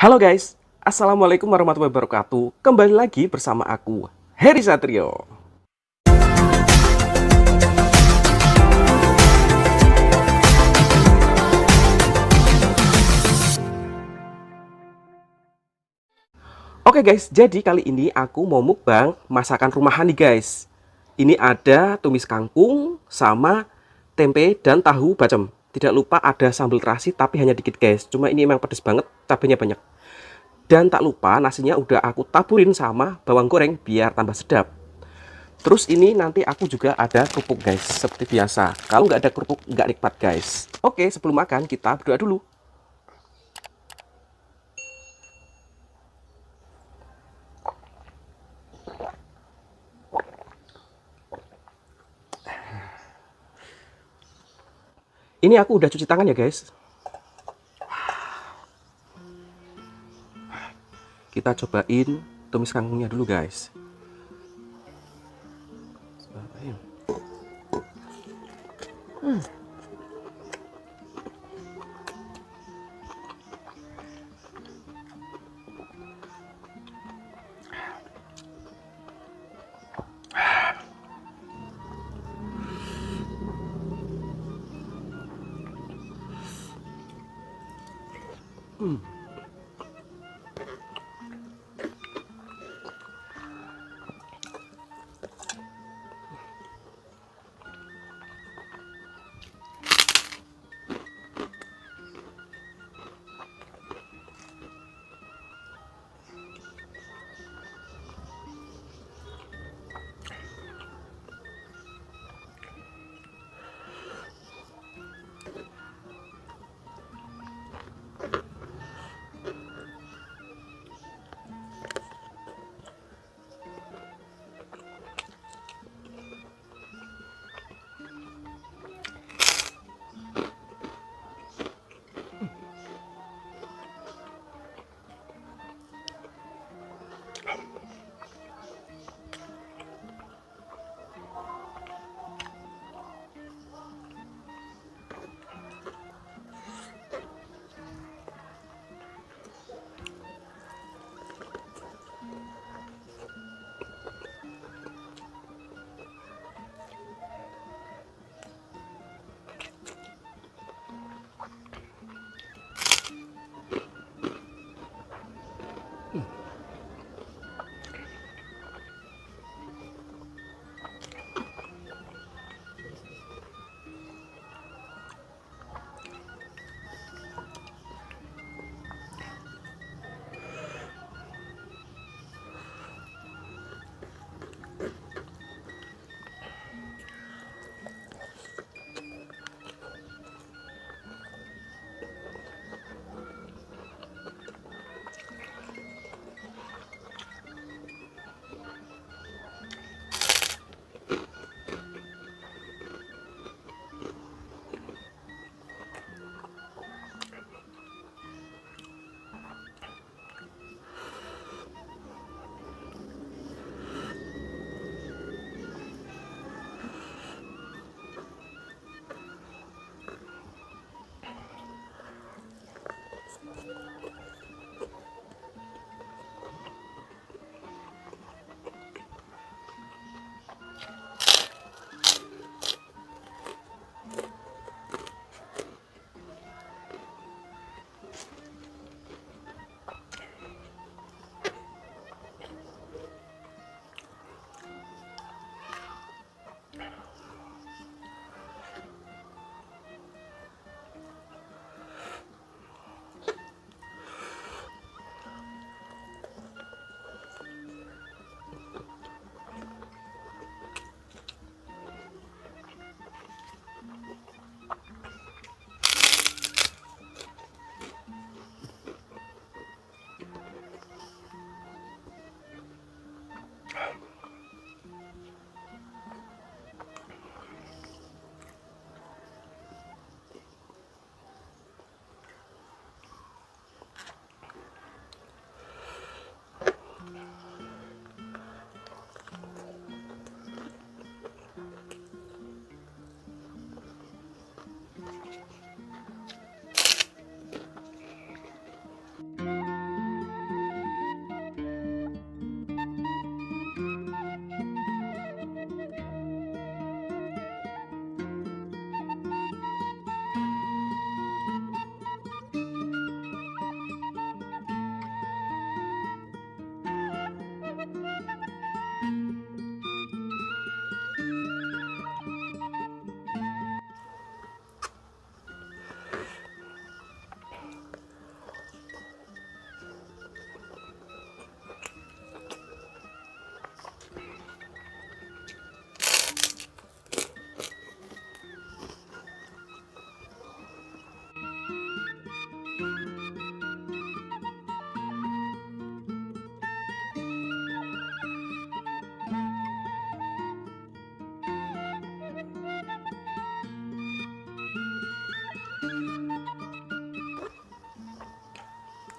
Halo guys, Assalamualaikum warahmatullahi wabarakatuh. Kembali lagi bersama aku, Heri Satrio. Oke guys, jadi kali ini aku mau mukbang masakan rumahan nih guys. Ini ada tumis kangkung sama tempe dan tahu bacem. Tidak lupa ada sambal terasi tapi hanya dikit guys. Cuma ini emang pedes banget, cabenya banyak. Dan tak lupa nasinya udah aku taburin sama bawang goreng biar tambah sedap. Terus ini nanti aku juga ada kerupuk guys, seperti biasa. Kalau nggak ada kerupuk nggak nikmat guys. Oke, sebelum makan kita berdoa dulu. Ini aku udah cuci tangan ya guys. Kita cobain tumis kangkungnya dulu guys.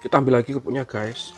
Kita ambil lagi kerupuknya guys.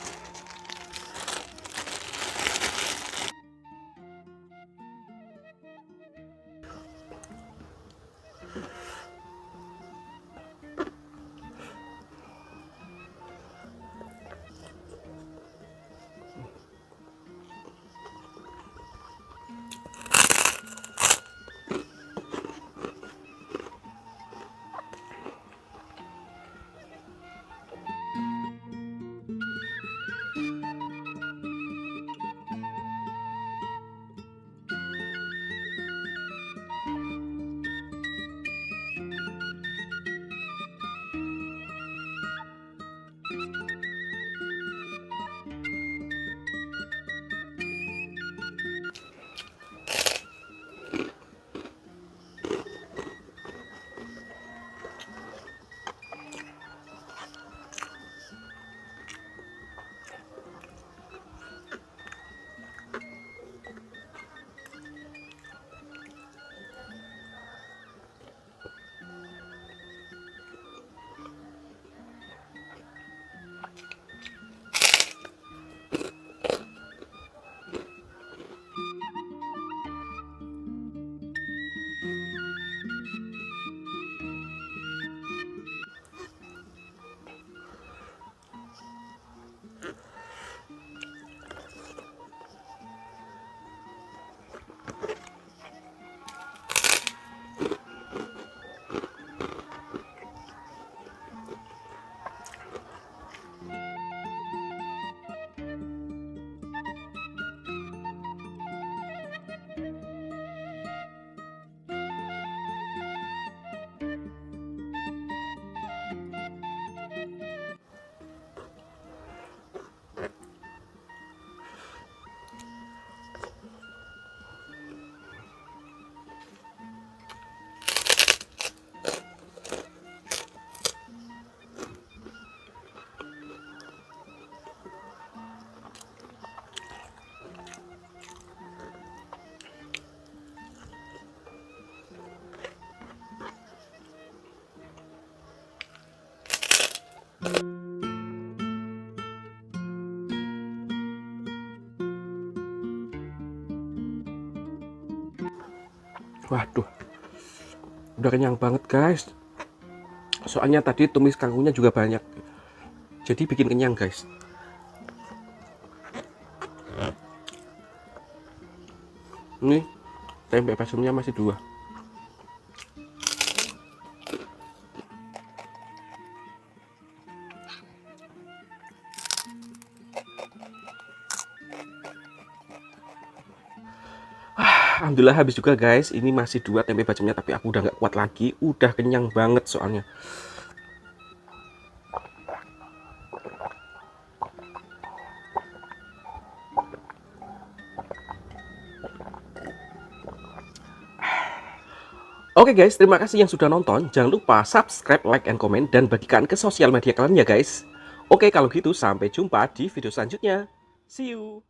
Waduh, udah kenyang banget guys. Soalnya tadi tumis kangkungnya juga banyak, jadi bikin kenyang guys. Ini tempe basemnya masih 2. Alhamdulillah habis juga guys. Ini masih 2 tempe bacemnya, tapi aku udah nggak kuat lagi, udah kenyang banget soalnya. Oke guys, terima kasih yang sudah nonton. Jangan lupa subscribe, like, and comment, dan bagikan ke sosial media kalian ya guys. Oke, kalau gitu sampai jumpa di video selanjutnya. See you!